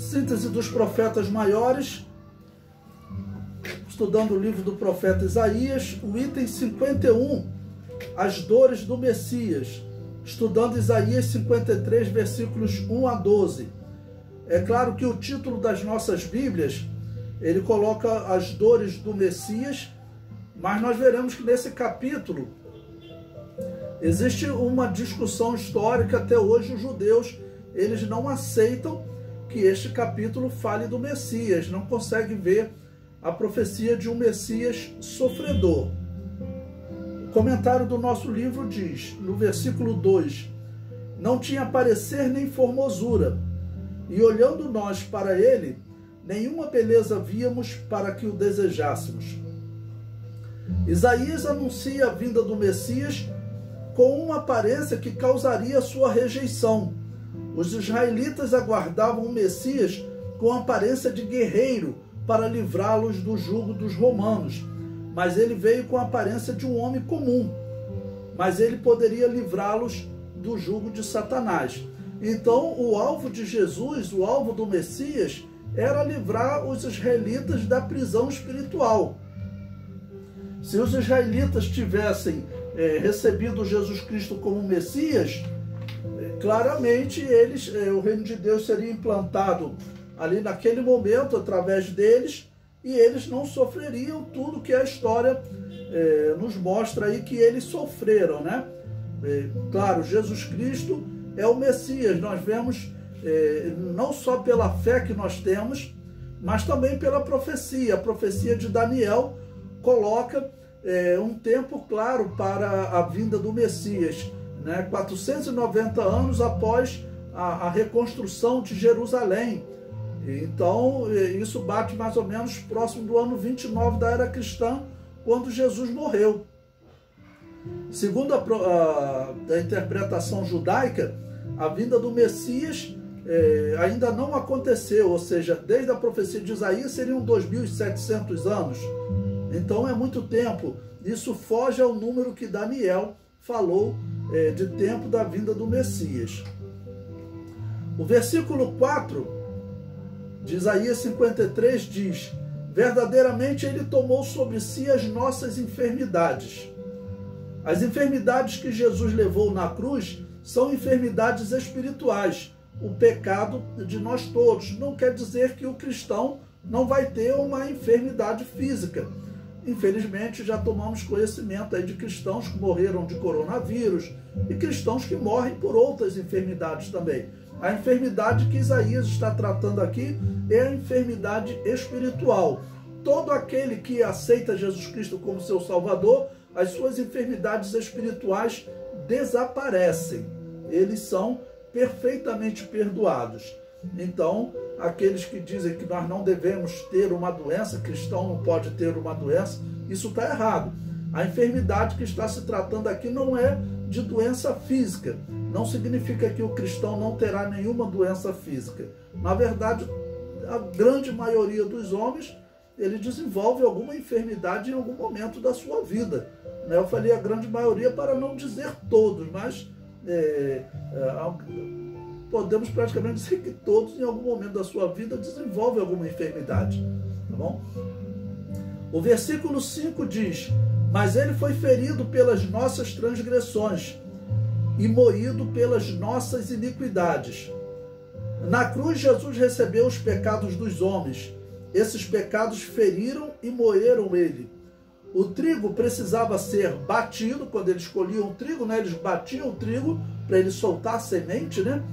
Síntese dos profetas maiores, estudando o livro do profeta Isaías, o item 51, as dores do Messias, estudando Isaías 53, versículos 1 a 12. É claro que o título das nossas Bíblias, ele coloca as dores do Messias, mas nós veremos que nesse capítulo existe uma discussão histórica. Até hoje os judeus, eles não aceitam que este capítulo fale do Messias, não conseguem ver a profecia de um Messias sofredor. O comentário do nosso livro diz, no versículo 2, não tinha parecer nem formosura, e olhando nós para ele, nenhuma beleza víamos para que o desejássemos. Isaías anuncia a vinda do Messias com uma aparência que causaria sua rejeição. Os israelitas aguardavam o Messias com aparência de guerreiro para livrá-los do jugo dos romanos, mas ele veio com a aparência de um homem comum, mas ele poderia livrá-los do jugo de Satanás. Então, o alvo de Jesus, o alvo do Messias, era livrar os israelitas da prisão espiritual. Se os israelitas tivessem recebido Jesus Cristo como Messias, claramente o reino de Deus seria implantado ali naquele momento através deles, e eles não sofreriam tudo que a história nos mostra aí que eles sofreram, né? Claro, Jesus Cristo é o Messias. Nós vemos não só pela fé que nós temos, mas também pela profecia. A profecia de Daniel coloca um tempo claro para a vinda do Messias, né? 490 anos após a reconstrução de Jerusalém. Então, isso bate mais ou menos próximo do ano 29 da era cristã, quando Jesus morreu. Segundo a interpretação judaica, a vinda do Messias ainda não aconteceu, ou seja, desde a profecia de Isaías seriam 2.700 anos. Então é muito tempo. Isso foge ao número que Daniel falou de tempo da vinda do Messias. O versículo 4 de Isaías 53 diz: verdadeiramente ele tomou sobre si as nossas enfermidades. As enfermidades que Jesus levou na cruz são enfermidades espirituais. O pecado de nós todos. Não quer dizer que o cristão não vai ter uma enfermidade física. Infelizmente, já tomamos conhecimento aí de cristãos que morreram de coronavírus e cristãos que morrem por outras enfermidades também. A enfermidade que Isaías está tratando aqui é a enfermidade espiritual. Todo aquele que aceita Jesus Cristo como seu Salvador, as suas enfermidades espirituais desaparecem. Eles são perfeitamente perdoados. Então, aqueles que dizem que nós não devemos ter uma doença, cristão não pode ter uma doença, isso está errado. A enfermidade que está se tratando aqui não é de doença física. Não significa que o cristão não terá nenhuma doença física. Na verdade, a grande maioria dos homens, ele desenvolve alguma enfermidade em algum momento da sua vida. Eu falei a grande maioria para não dizer todos, mas podemos praticamente dizer que todos, em algum momento da sua vida, desenvolvem alguma enfermidade. Tá bom? O versículo 5 diz: mas ele foi ferido pelas nossas transgressões e moído pelas nossas iniquidades. Na cruz, Jesus recebeu os pecados dos homens. Esses pecados feriram e moeram ele. O trigo precisava ser batido. Quando eles colhiam o trigo, né, eles batiam o trigo para ele soltar a semente, né?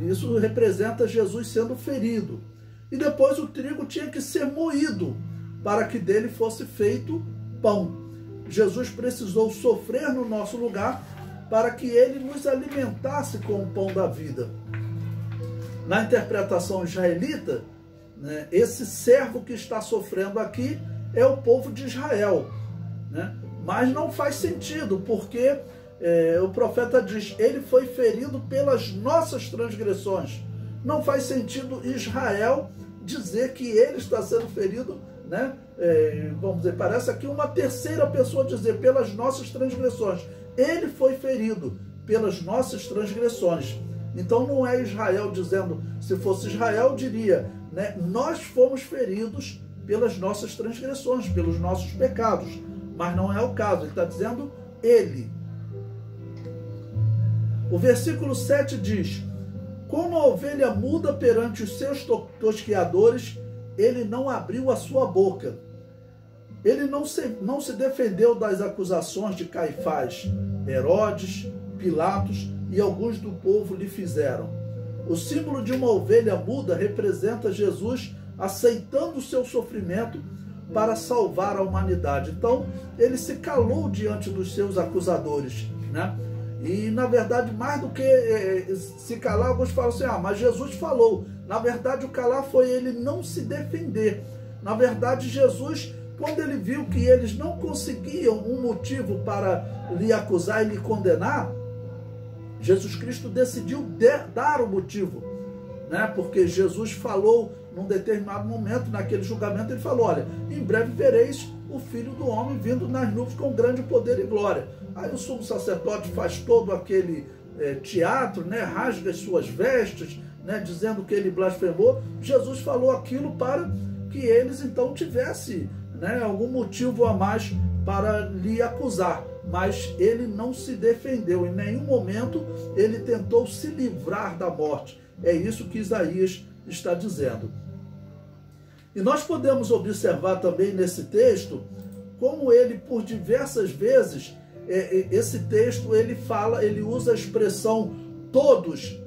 Isso representa Jesus sendo ferido. E depois o trigo tinha que ser moído para que dele fosse feito pão. Jesus precisou sofrer no nosso lugar para que ele nos alimentasse com o pão da vida. Na interpretação israelita, né, esse servo que está sofrendo aqui é o povo de Israel, né? Mas não faz sentido, porque o profeta diz: ele foi ferido pelas nossas transgressões. Não faz sentido Israel dizer que ele está sendo ferido, né? Vamos dizer, parece aqui uma terceira pessoa dizer pelas nossas transgressões. Ele foi ferido pelas nossas transgressões. Então não é Israel dizendo, se fosse Israel diria, né, nós fomos feridos pelas nossas transgressões, pelos nossos pecados, mas não é o caso, ele está dizendo ele. O versículo 7 diz, como a ovelha muda perante os seus tosqueadores, ele não abriu a sua boca. Ele não se defendeu das acusações de Caifás, Herodes, Pilatos e alguns do povo lhe fizeram. O símbolo de uma ovelha muda representa Jesus aceitando o seu sofrimento para salvar a humanidade. Então, ele se calou diante dos seus acusadores, né? E, na verdade, mais do que se calar, alguns falam assim, mas Jesus falou. Na verdade, o calar foi ele não se defender. Na verdade, Jesus, quando ele viu que eles não conseguiam um motivo para lhe acusar e lhe condenar, Jesus Cristo decidiu dar o motivo, né? Porque Jesus falou num determinado momento, naquele julgamento, ele falou, olha, em breve vereis o Filho do Homem vindo nas nuvens com grande poder e glória. Aí o sumo sacerdote faz todo aquele teatro, né? Rasga as suas vestes, né? Dizendo que ele blasfemou. Jesus falou aquilo para que eles então tivessem, né, algum motivo a mais para lhe acusar. Mas ele não se defendeu, em nenhum momento ele tentou se livrar da morte. É isso que Isaías está dizendo. E nós podemos observar também nesse texto como ele, por diversas vezes, esse texto ele usa a expressão todos,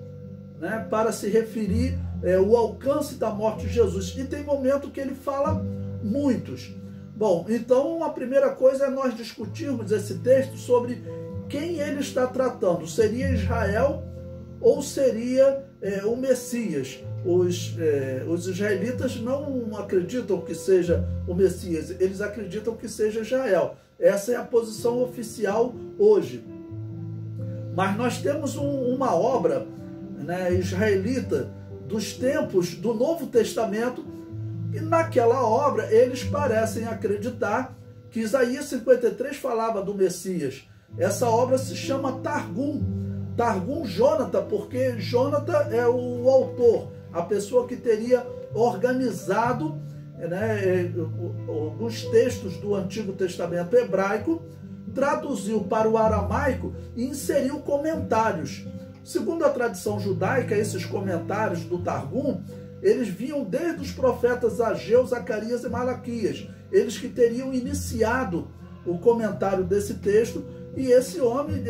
né, para se referir ao alcance da morte de Jesus. E tem momento que ele fala muitos. Bom, então a primeira coisa é nós discutirmos esse texto sobre quem ele está tratando. Seria Israel ou seria o Messias? Os israelitas não acreditam que seja o Messias, eles acreditam que seja Israel. Essa é a posição oficial hoje. Mas nós temos uma obra, né, israelita dos tempos do Novo Testamento, e naquela obra eles parecem acreditar que Isaías 53 falava do Messias. Essa obra se chama Targum. Targum Jônatan, porque Jônatan é o autor, a pessoa que teria organizado, né, alguns textos do Antigo Testamento hebraico, traduziu para o aramaico e inseriu comentários. Segundo a tradição judaica, esses comentários do Targum, eles vinham desde os profetas Ageu, Zacarias e Malaquias, eles que teriam iniciado o comentário desse texto, e esse homem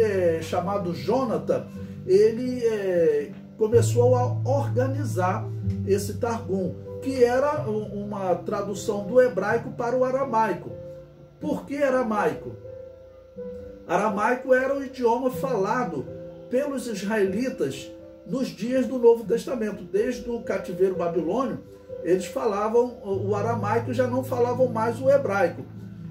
chamado Jônatan, ele começou a organizar esse Targum, que era uma tradução do hebraico para o aramaico. Por que aramaico? Aramaico era o idioma falado pelos israelitas nos dias do Novo Testamento. Desde o cativeiro babilônio, eles falavam o aramaico e já não falavam mais o hebraico.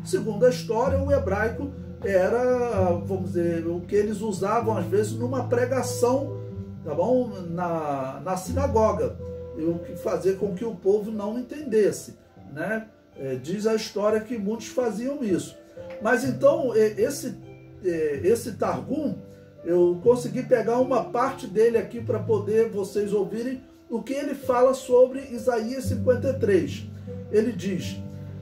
Segundo a história, o hebraico era, vamos dizer, o que eles usavam às vezes numa pregação, tá bom? Na sinagoga, o que fazia com que o povo não entendesse, né? Diz a história que muitos faziam isso. Mas então, esse Targum, eu consegui pegar uma parte dele aqui para poder vocês ouvirem o que ele fala sobre Isaías 53. Ele diz,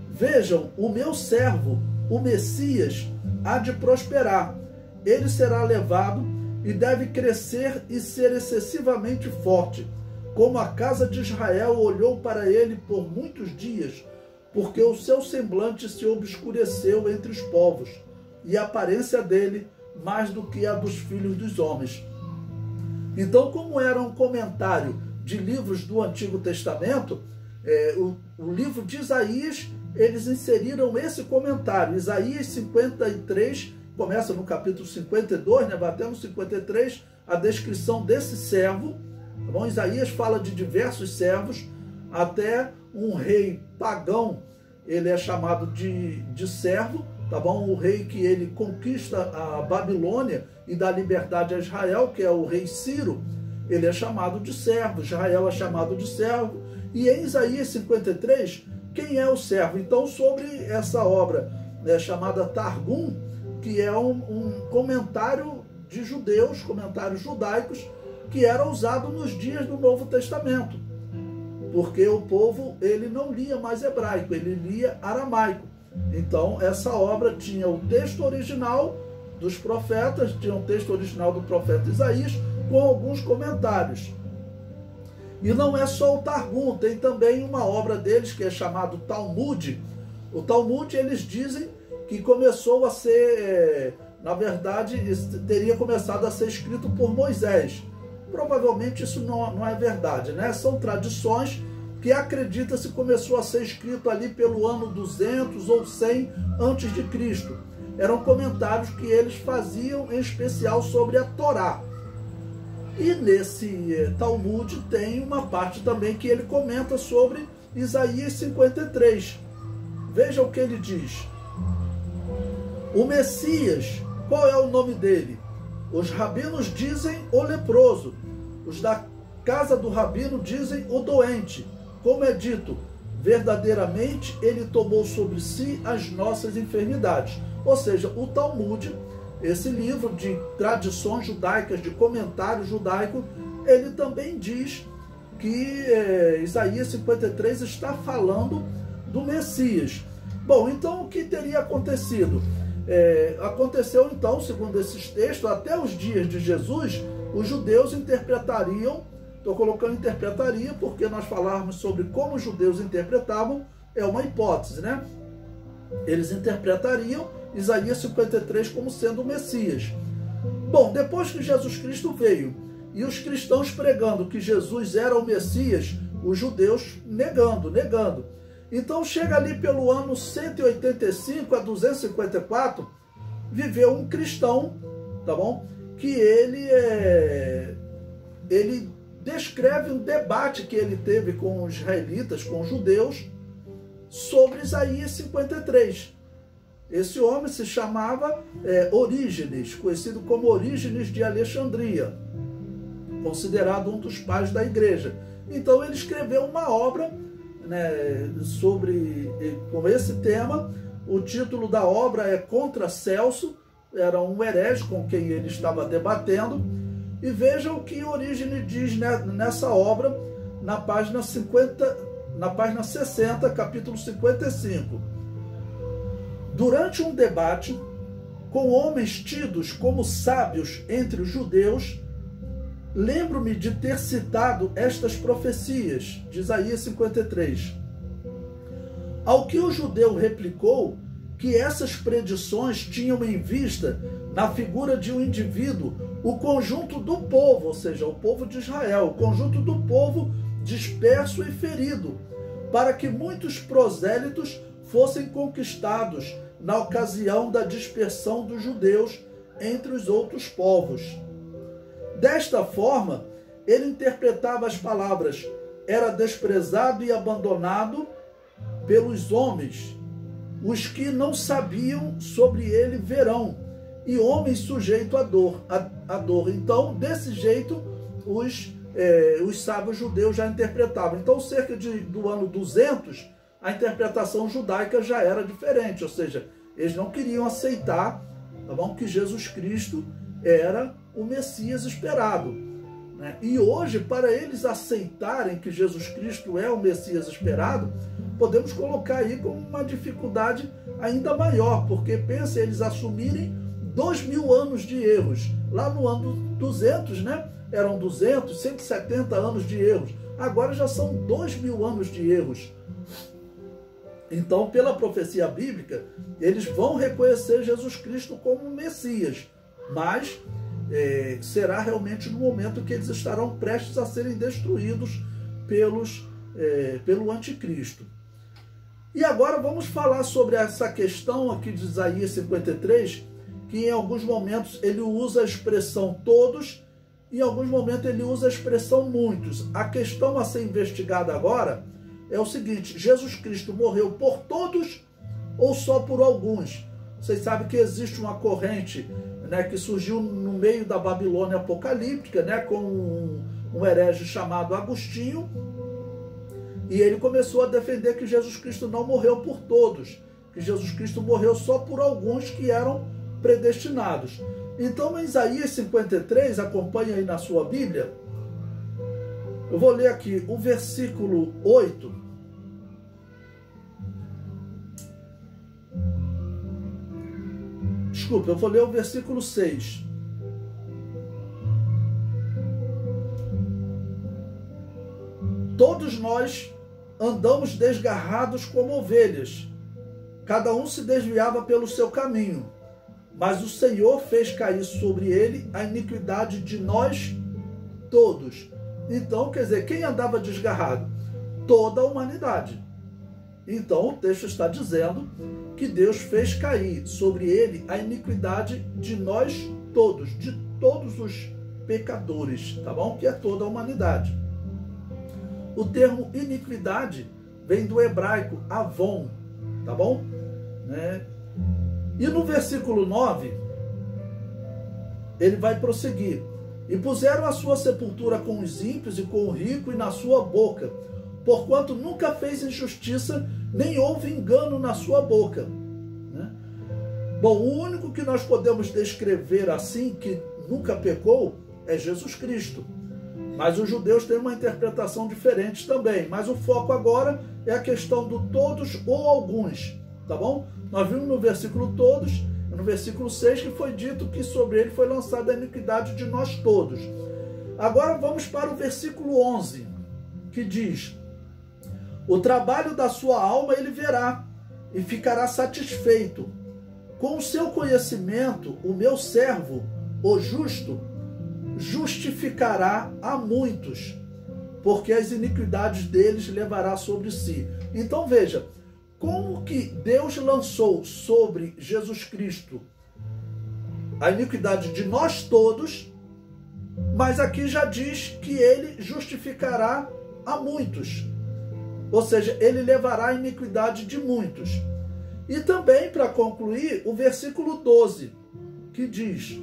vejam, o meu servo, o Messias, há de prosperar. Ele será levado e deve crescer e ser excessivamente forte, como a casa de Israel olhou para ele por muitos dias, porque o seu semblante se obscureceu entre os povos, e a aparência dele mais do que a dos filhos dos homens. Então, como era um comentário de livros do Antigo Testamento, o livro de Isaías, eles inseriram esse comentário. Isaías 53, começa no capítulo 52, né, batendo 53, a descrição desse servo. Tá bom? Isaías fala de diversos servos, até um rei pagão, ele é chamado de servo, tá bom? O rei que ele conquista a Babilônia e dá liberdade a Israel, que é o rei Ciro, ele é chamado de servo, Israel é chamado de servo. E em Isaías 53, quem é o servo? Então, sobre essa obra chamada Targum, que é um comentário de judeus, comentários judaicos, que era usado nos dias do Novo Testamento, porque o povo ele não lia mais hebraico, ele lia aramaico. Então essa obra tinha o texto original dos profetas, tinha o texto original do profeta Isaías, com alguns comentários. E não é só o Targum, tem também uma obra deles que é chamado Talmud. O Talmud, eles dizem que começou a ser, na verdade, teria começado a ser escrito por Moisés. Provavelmente isso não é verdade, né? São tradições que acredita-se começou a ser escrito ali pelo ano 200 ou 100 antes de Cristo. Eram comentários que eles faziam em especial sobre a Torá. E nesse Talmud tem uma parte também que ele comenta sobre Isaías 53. Veja o que ele diz. O Messias, qual é o nome dele? Os rabinos dizem o leproso. Os da casa do rabino dizem o doente. Como é dito, verdadeiramente ele tomou sobre si as nossas enfermidades. Ou seja, o Talmud, esse livro de tradições judaicas, de comentário judaico, ele também diz que Isaías 53 está falando do Messias. Bom, então o que teria acontecido? Aconteceu então, segundo esses textos, até os dias de Jesus, os judeus interpretariam, estou colocando interpretaria porque nós falarmos sobre como os judeus interpretavam, é uma hipótese, né? Eles interpretariam Isaías 53 como sendo o Messias. Bom, depois que Jesus Cristo veio e os cristãos pregando que Jesus era o Messias, os judeus negando. Então chega ali pelo ano 185 a 254, viveu um cristão, tá bom? Que ele descreve um debate que ele teve com os israelitas, com os judeus, sobre Isaías 53. Esse homem se chamava Orígenes, conhecido como Orígenes de Alexandria, considerado um dos pais da igreja. Então ele escreveu uma obra, né, com esse tema. O título da obra é Contra Celso, era um herege com quem ele estava debatendo. E vejam o que Orígenes diz nessa obra, na página 60, capítulo 55. Durante um debate com homens tidos como sábios entre os judeus, lembro-me de ter citado estas profecias de Isaías 53. Ao que o judeu replicou que essas predições tinham em vista, na figura de um indivíduo, o conjunto do povo, ou seja, o povo de Israel, o conjunto do povo disperso e ferido, para que muitos prosélitos fossem conquistados na ocasião da dispersão dos judeus entre os outros povos. Desta forma, ele interpretava as palavras: era desprezado e abandonado pelos homens, os que não sabiam sobre ele verão, e homem sujeito à dor. Então, desse jeito, os sábios judeus já interpretavam. Então, cerca do ano 200, a interpretação judaica já era diferente, ou seja, eles não queriam aceitar, tá bom, que Jesus Cristo era o Messias esperado, né? E hoje, para eles aceitarem que Jesus Cristo é o Messias esperado, podemos colocar aí como uma dificuldade ainda maior, porque pensa eles assumirem 2000 anos de erros. Lá no ano 200, né? Eram 200, 170 anos de erros. Agora já são 2000 anos de erros. Então, pela profecia bíblica, eles vão reconhecer Jesus Cristo como Messias, mas será realmente no momento que eles estarão prestes a serem destruídos pelo anticristo. E agora vamos falar sobre essa questão aqui de Isaías 53, que em alguns momentos ele usa a expressão todos, e em alguns momentos ele usa a expressão muitos. A questão a ser investigada agora é o seguinte: Jesus Cristo morreu por todos ou só por alguns? Vocês sabem que existe uma corrente, né, que surgiu no meio da Babilônia apocalíptica, né, com um herege chamado Agostinho, e ele começou a defender que Jesus Cristo não morreu por todos, que Jesus Cristo morreu só por alguns que eram predestinados. Então, em Isaías 53, acompanha aí na sua Bíblia, Eu vou ler aqui o versículo 8. Desculpa, eu vou ler o versículo 6. Todos nós andamos desgarrados como ovelhas, cada um se desviava pelo seu caminho, mas o Senhor fez cair sobre ele a iniquidade de nós todos. Então, quer dizer, quem andava desgarrado? Toda a humanidade. Então, o texto está dizendo que Deus fez cair sobre ele a iniquidade de nós todos, de todos os pecadores, tá bom? Que é toda a humanidade. O termo iniquidade vem do hebraico avon, tá bom? Né? E no versículo 9, ele vai prosseguir. E puseram a sua sepultura com os ímpios e com o rico e na sua boca, porquanto nunca fez injustiça, nem houve engano na sua boca. Né? Bom, o único que nós podemos descrever assim, que nunca pecou, é Jesus Cristo. Mas os judeus têm uma interpretação diferente também. Mas o foco agora é a questão do todos ou alguns, tá bom? Nós vimos no versículo todos, no versículo 6, que foi dito que sobre ele foi lançada a iniquidade de nós todos. Agora vamos para o versículo 11, que diz: o trabalho da sua alma ele verá, e ficará satisfeito. Com o seu conhecimento, o meu servo, o justo, justificará a muitos, porque as iniquidades deles levará sobre si. Então veja, como que Deus lançou sobre Jesus Cristo a iniquidade de nós todos, mas aqui já diz que ele justificará a muitos. Ou seja, ele levará a iniquidade de muitos. E também, para concluir, o versículo 12, que diz: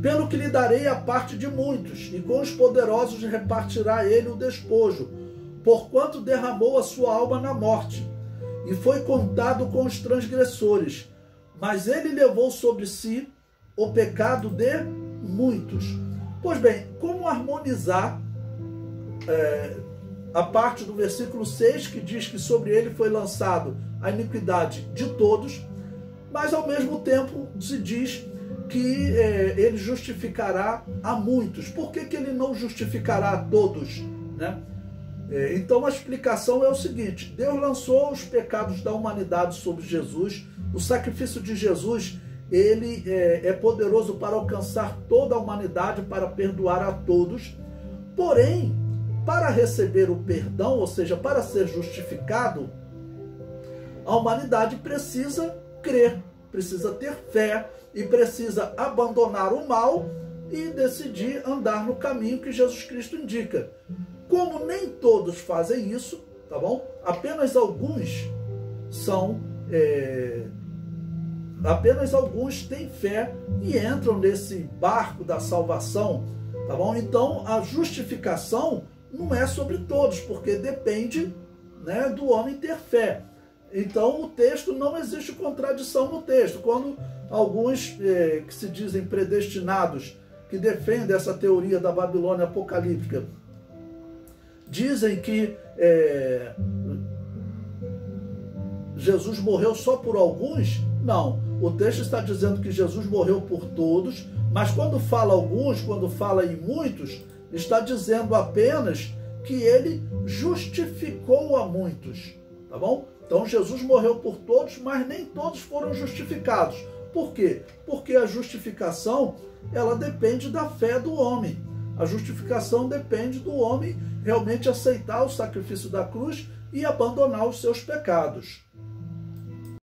pelo que lhe darei a parte de muitos, e com os poderosos repartirá ele o despojo, porquanto derramou a sua alma na morte, e foi contado com os transgressores. Mas ele levou sobre si o pecado de muitos. Pois bem, como harmonizar a parte do versículo 6, que diz que sobre ele foi lançado a iniquidade de todos, mas ao mesmo tempo se diz que ele justificará a muitos. Por que ele não justificará a todos, né? Então a explicação é o seguinte: Deus lançou os pecados da humanidade sobre Jesus. O sacrifício de Jesus, ele é poderoso para alcançar toda a humanidade, para perdoar a todos. Porém, para receber o perdão, ou seja, para ser justificado, a humanidade precisa crer, precisa ter fé e precisa abandonar o mal e decidir andar no caminho que Jesus Cristo indica. Como nem todos fazem isso, tá bom? Apenas alguns apenas alguns têm fé e entram nesse barco da salvação, tá bom? Então a justificação não é sobre todos, porque depende, né, do homem ter fé. Então o texto, não existe contradição no texto. Quando alguns que se dizem predestinados, que defendem essa teoria da Babilônia apocalíptica, dizem que Jesus morreu só por alguns, não. O texto está dizendo que Jesus morreu por todos, mas quando fala alguns, quando fala em muitos, está dizendo apenas que ele justificou a muitos, tá bom? Então Jesus morreu por todos, mas nem todos foram justificados. Por quê? Porque a justificação, ela depende da fé do homem. A justificação depende do homem realmente aceitar o sacrifício da cruz e abandonar os seus pecados.